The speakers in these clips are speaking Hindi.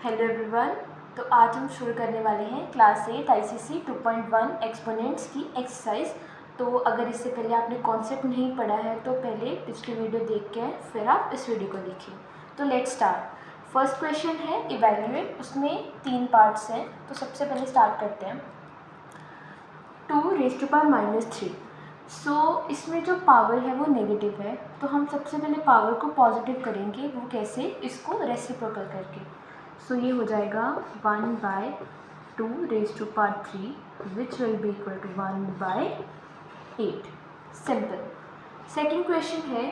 Hello everyone. तो आज हम शुरू करने वाले हैं क्लास 8 ICC 2.1 एक्सपोनेंट्स की एक्सरसाइज। तो अगर इससे पहले आपने कॉन्सेप्ट नहीं पढ़ा है तो पहले पिछली वीडियो देख के फिर आप इस वीडियो को देखिए। तो लेट्स स्टार्ट। फर्स्ट क्वेश्चन है इवैल्यूएट, उसमें 3 पार्ट्स हैं। तो सबसे पहले स्टार्ट करते हैं 2⁻³ सो इसमें जो पावर है वो नेगेटिव है, तो हम सबसे पहले पावर को पॉजिटिव करेंगे। वो कैसे? इसको रेसिप्रोकल करके। सो ये हो जाएगा 1/2⁻³ which will be equal to 1/8। Simple. Second question है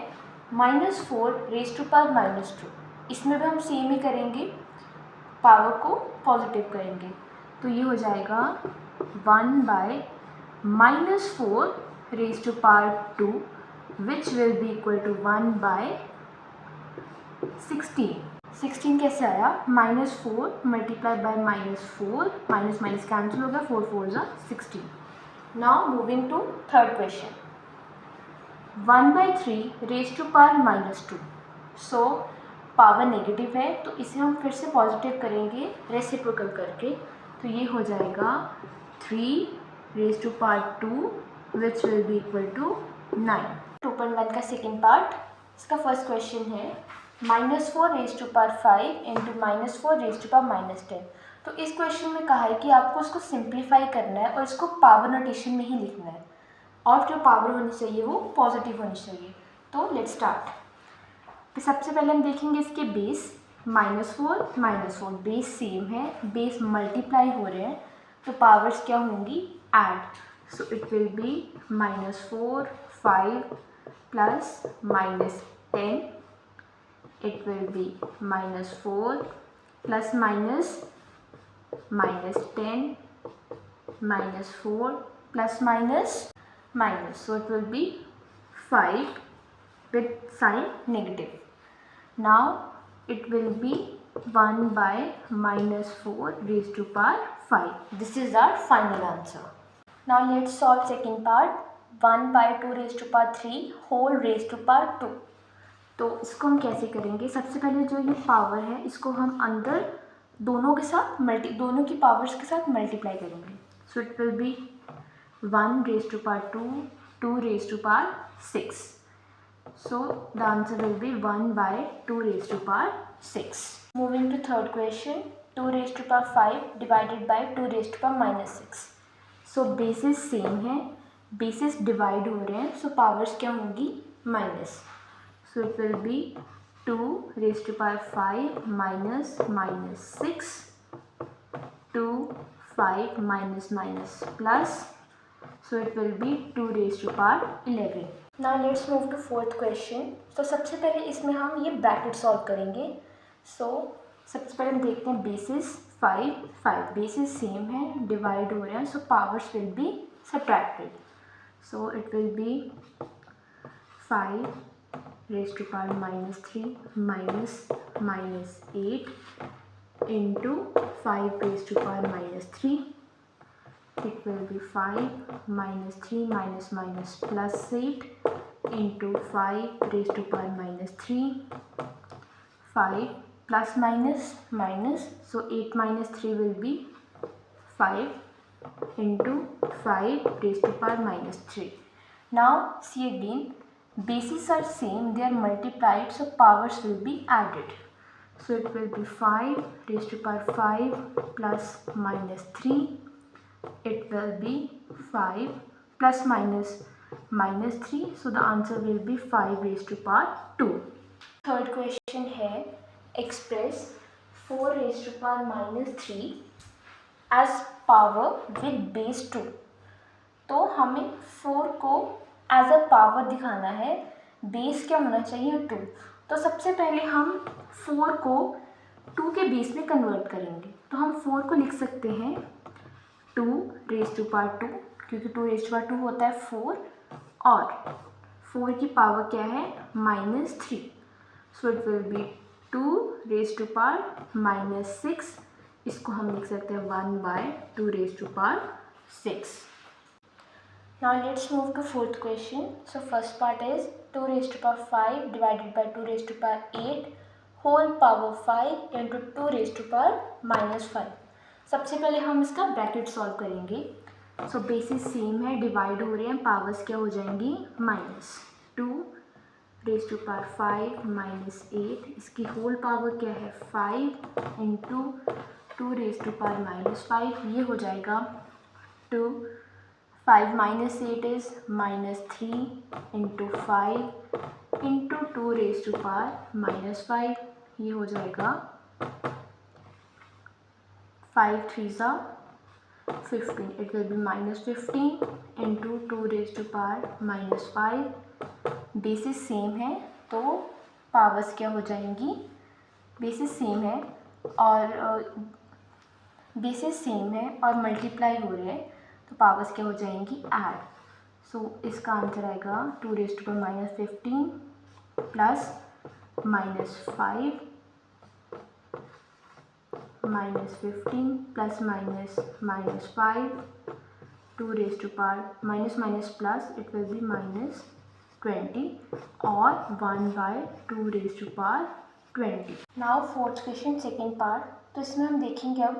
-4⁻²। इसमें भी हम सेम ही करेंगे, पावर को पॉजिटिव करेंगे। तो ये हो जाएगा 1/-4⁻² which will be equal to 1/16। 16 कैसे आया? -4 multiply by -4, minus minus cancel हो गया, 4 4 ज़ा 16। Now moving to third question 1/3⁻²। So power negative है तो इसे हम फिर से पॉजिटिव करेंगे रेसिप्रोकल करके। तो ये हो जाएगा 3⁻² which will be equal to 9। 2.1 का सेकेंड पार्ट। इसका फर्स्ट क्वेश्चन है -4⁵ इंटू -4⁻10। तो इस क्वेश्चन में कहा है कि आपको इसको सिंप्लीफाई करना है और इसको पावर नोटेशन में ही लिखना है, और जो पावर होनी चाहिए वो पॉजिटिव होनी चाहिए। तो लेट्स स्टार्ट। तो सबसे पहले हम देखेंगे इसके बेस। -4 बेस सेम है, बेस मल्टीप्लाई हो रहे हैं, तो पावर्स क्या होंगी? Add. So it will B -4 5 plus -10। It will be -4 plus minus -10 -4 plus minus minus. So it will be 5 with sign negative. Now it will be 1/-4⁵5. This is our final answer. Now let's solve second part 1/2⁻³ whole raised to power 2। तो इसको हम कैसे करेंगे? सबसे पहले जो ये पावर है इसको हम अंदर दोनों के साथ दोनों की पावर्स के साथ मल्टीप्लाई करेंगे। So it will be 1⁻², 2⁻6। So the answer will be 1/2⁻6। Moving to third question 2⁵5 divided by 2⁻6। So basis same है, बेसिस डिवाइड हो रहे हैं, सो पावर्स क्या होंगी? Minus. So it will be 2⁵5 minus -6, 2 5 minus plus, so it will be 2⁻11। Now let's move to fourth question। तो सबसे पहले इसमें हम ये ब्रैकेट सॉल्व करेंगे। सो सबसे पहले हम देखते हैं बेसिस 5 बेसिस सेम है, डिवाइड हो रहे हैं, so powers will be subtracted. So it will be 5⁻³ minus -8 into 5⁻³ it will be 5 -3 +8 into 5⁻³ 5 plus minus, so 8 - 3 will be 5 into 5⁻³। Now see again, bases are same, they are multiplied, so powers will be added. So it will be 5⁵5 plus -3. It will be 5 plus -3. So the answer will be 5⁻². Third question है express 4⁻³ as power with base 2। तो हमें 4 को एज अ पावर दिखाना है, बेस क्या होना चाहिए? 2। तो सबसे पहले हम 4 को 2 के बेस में कन्वर्ट करेंगे। तो हम 4 को लिख सकते हैं 2⁻², क्योंकि 2⁻² होता है 4, और 4 की पावर क्या है? -3। सो इट विल बी 2⁻⁻6। इसको हम लिख सकते हैं 1/2⁻6। Now let's move to fourth question. So first part is 2⁻5 divided by 2⁻8 whole power 5 into 2 raise to power -5। सबसे पहले हम इसका ब्रैकेट सॉल्व करेंगे। सो बेसिस सेम है, डिवाइड हो रहे हैं, पावर्स क्या हो जाएंगी -2 रेज टू पावर 5 -8, इसकी होल पावर क्या है 5 इंटू 2 रेज टू पावर -5, ये हो जाएगा 2। 5 minus 8 is -3 into 5 into 2 raise to power -5, ये हो जाएगा 5 3 ज़ा 15, it will be -15 into 2 raise to power -5। Basis same है तो पावर्स क्या हो जाएंगी, बेसिस सेम है और बेसिस सेम है और मल्टीप्लाई हो रहे हैं तो पावर्स क्या हो जाएंगी ऐड। सो इसका आंसर आएगा 2 raise to power -15 plus -5 -15 plus -5 2 raise to power minus plus, it will be -20 और 1/2 raise to power 20। Now fourth question second part. तो इसमें हम देखेंगे अब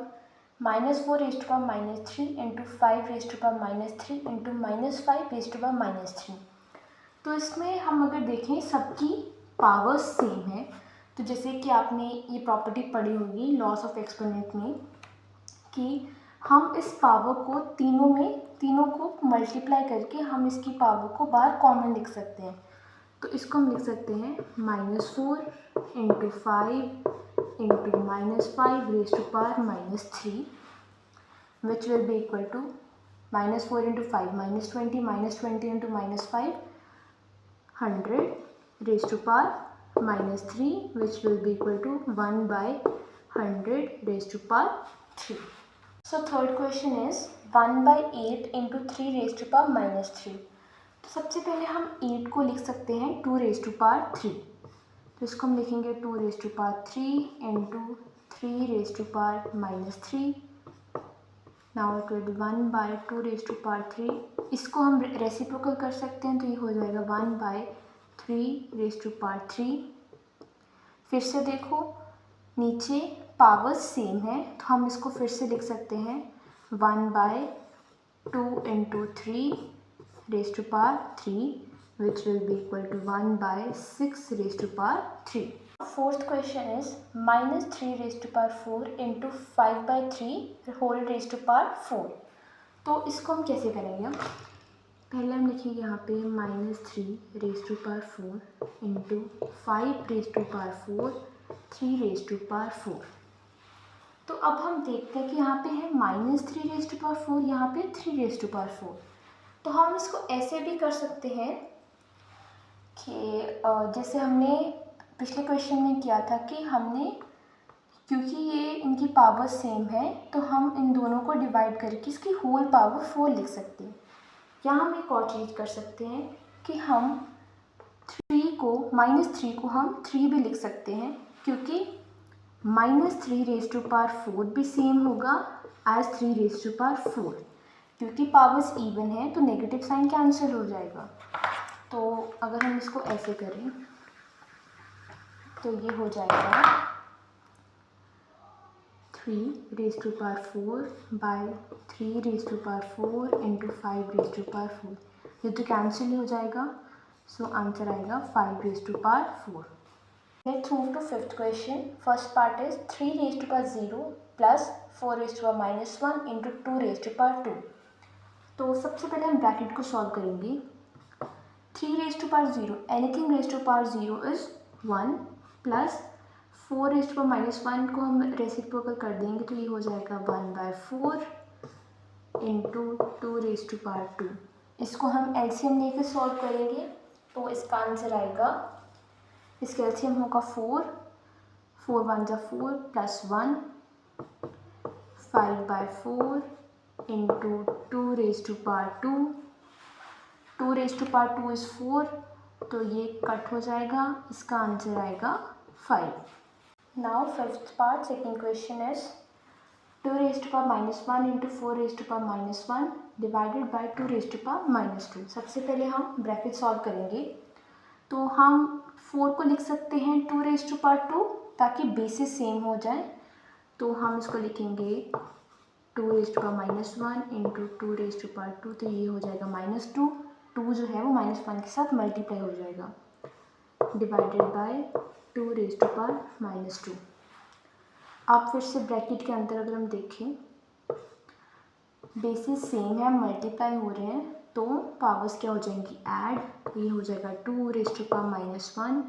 -4 raise to power -3 into 5 raise to power -3 into -5 raise to power -3। तो इसमें हम अगर देखें सबकी पावर्स सेम है, तो जैसे कि आपने ये प्रॉपर्टी पढ़ी होगी लॉस ऑफ एक्सपोनेंट में कि हम इस पावर को तीनों को मल्टीप्लाई करके हम इसकी पावर को बाहर कॉमन लिख सकते हैं। तो इसको हम लिख सकते हैं -4 into 5 into -5 raise to power -3, which will be equal to -4 into 5 -20 -20 into -5 100 raised to power -3, which will be equal to 1/100 raised to power 3. So third question is 1/8 into 3 raised to power -3। तो सबसे पहले हम 8 को लिख सकते हैं 2 raised to power 3। तो इसको हम लिखेंगे 2 raised to power 3 into 3 raised to power -3। Now it will be 1/2 raise to power 3। इसको हम रेसिप्रोकल कर सकते हैं तो ये हो जाएगा 1/3 रेज टू पावर 3। फिर से देखो नीचे पावर्स सेम है तो हम इसको फिर से लिख सकते हैं 1/2 into 3 raise to power 3, which will be equal to 1/6 raise to power 3। Fourth question is -3 raised to power 4 into 5/3 whole raised to power 4। तो इसको हम कैसे करेंगे, पहले हम लिखेंगे यहाँ पे -3 raised to power 4 into 5 raised to power 4 3 raised to power 4। तो अब हम देखते हैं कि यहाँ पे है -3 raised to power 4, यहाँ पे 3 raised to power 4। तो हम इसको ऐसे भी कर सकते हैं कि जैसे हमने पिछले क्वेश्चन में किया था कि हमने, क्योंकि ये इनकी पावर सेम है तो हम इन दोनों को डिवाइड करके इसकी होल पावर 4 लिख सकते हैं। या हम एक और चीज़ कर सकते हैं कि हम -3 को हम 3 भी लिख सकते हैं, क्योंकि -3 रेज टू पावर 4 भी सेम होगा एज 3 रेज टू पावर 4। क्योंकि पावर्स इवन है तो नेगेटिव साइन कैंसिल हो जाएगा। तो अगर हम इसको ऐसे करें तो ये हो जाएगा 3 रेज टू पावर 4 बाय 3 raise to power 4 into 5 raise to power 4, ये तो कैंसिल हो जाएगा। सो आंसर आएगा 5 raise to power 4। Let's move to fifth question. First part is 3 raise to power 0 plus 4 raise to power -1 इंटू 2 रेज टू पावर 2। तो सबसे पहले हम ब्रैकेट को सॉल्व करेंगे। 3 raise to power 0, anything raise to power 0 is 1 plus 4 raise to power -1 को हम रेसिप्रोकल कर देंगे तो ये हो जाएगा 1/4 इंटू 2 रेज टू पावर 2। इसको हम एलसीएम लेके सॉल्व करेंगे तो इसका आंसर आएगा, इसका एलसीएम होगा 4 1 ज़ा 4 plus 1 5/4 into 2 raise to power 2। 2 raise to power 2 इज़ 4, तो ये कट हो जाएगा, इसका आंसर आएगा 5। Now fifth part second question is 2 raise to power -1 इंटू 4 रेज टू पावर -1 डिवाइडेड बाई 2 रेज टू पावर -2। सबसे पहले हम ब्रैकेट सॉल्व करेंगे तो हम 4 को लिख सकते हैं 2 रेज टू पावर 2 ताकि बेसिस सेम हो जाए। तो हम इसको लिखेंगे 2⁻⁻1 इंटू 2⁻², तो ये हो जाएगा -2। 2 जो है वो -1 के साथ मल्टीप्लाई हो जाएगा, डिवाइडेड बाय 2⁻²। आप फिर से ब्रैकेट के अंदर अगर हम देखें, बेसिस सेम है, मल्टीप्लाई हो रहे हैं, तो पावर्स क्या हो जाएंगी, ऐड। ये हो जाएगा 2⁻1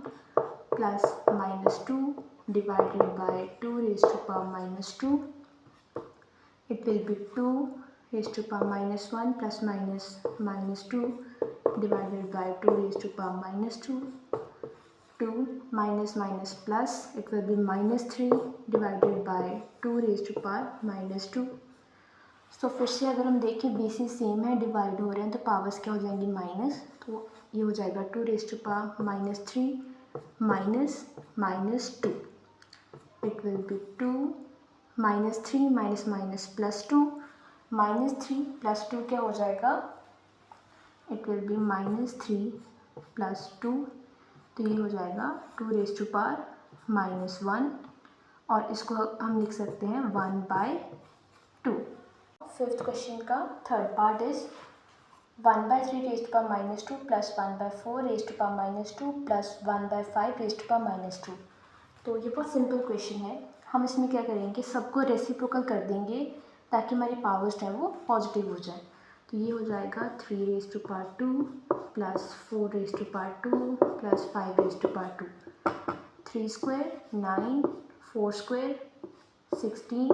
plus -2 divided by 2⁻²। It will B 2⁻1 plus -2 divided by 2⁻²। 2 minus plus, it will be -3 divided by 2⁻²। सो फिर से अगर हम देखें बेसिस सेम है, डिवाइड हो रहे हैं, तो पावर्स क्या हो जाएंगी, माइनस। तो ये हो जाएगा 2⁻³ minus -2। It will B 2 -3 minus +2, -3 + 2 क्या हो जाएगा, इट विल बी -3 + 2। तो ये हो जाएगा 2⁻⁻1, और इसको हम लिख सकते हैं 1/2। फिफ्थ क्वेश्चन का third part is 1/3⁻² plus 1/4⁻² plus 1/5⁻²। तो ये बहुत सिंपल क्वेश्चन है। हम इसमें क्या करेंगे, सबको रेसिप्रोकल कर देंगे ताकि हमारी पावर्स जो है वो पॉजिटिव हो जाए। तो ये हो जाएगा 3⁻² प्लस 4⁻² प्लस 5⁻²। 3² 9, 4² 16,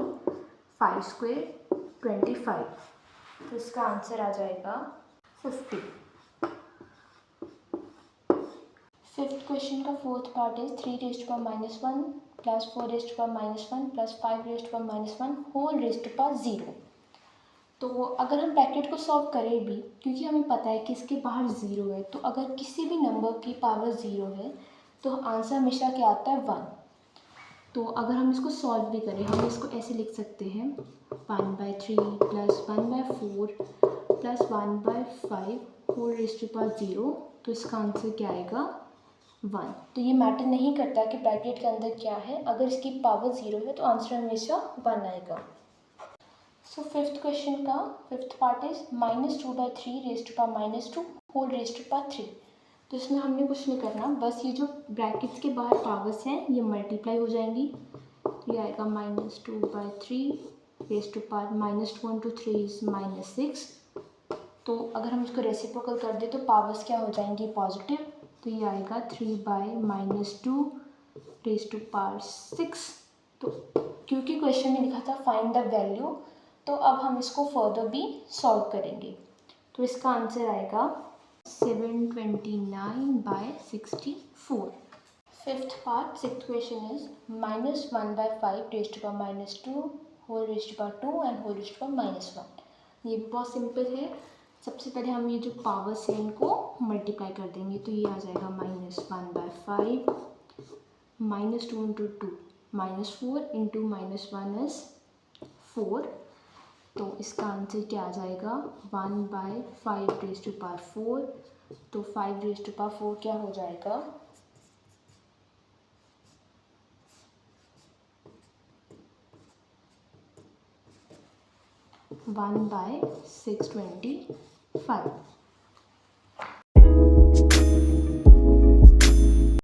5² 25। तो इसका आंसर आ जाएगा 50। फिफ्थ क्वेश्चन का fourth part is 3⁻1 plus 4⁻1 plus 5⁻1 whole raised to power 0। तो अगर हम ब्रैकेट को सॉल्व करें भी, क्योंकि हमें पता है कि इसके बाहर 0 है, तो अगर किसी भी नंबर की पावर 0 है तो आंसर हमेशा क्या आता है, 1। तो अगर हम इसको सॉल्व भी करें, हम इसको ऐसे लिख सकते हैं 1/3 plus 1/4 plus 1/5 whole raised to power 0। तो इसका आंसर क्या आएगा, 1। तो ये मैटर नहीं करता कि ब्रैकेट के अंदर क्या है, अगर इसकी पावर 0 है तो आंसर हमेशा 1 आएगा। सो फिफ्थ क्वेश्चन का fifth part is -2/3⁻² whole raised to power 3। तो इसमें हमने कुछ नहीं करना, बस ये जो ब्रैकेट्स के बाहर पावर्स हैं ये मल्टीप्लाई हो जाएंगी। ये आएगा -2/3 रेज़्ड टू पावर -2 × 3 इज -6। तो अगर हम इसको रेसिप्रोकल कर दें तो पावर्स क्या हो जाएंगी, पॉजिटिव। तो ये आएगा 3/-2 रेज़्ड टू पावर 6। तो क्योंकि क्वेश्चन में लिखा था फाइंड द वैल्यू, तो अब हम इसको फर्दर भी सॉल्व करेंगे। तो इसका आंसर आएगा 729/64। Fifth part sixth question is -1/5⁻² whole raised to power 2 and whole raised to power -1। ये भी बहुत सिंपल है। सबसे पहले हम ये जो पावर्स हैं इनको मल्टीप्लाई कर देंगे। तो ये आ जाएगा -1/5 -2 × 2 -4 इंटू -1 इज 4। तो इसका आंसर क्या आ जाएगा, 1/5⁴। तो 5⁴ क्या हो जाएगा, 1/625।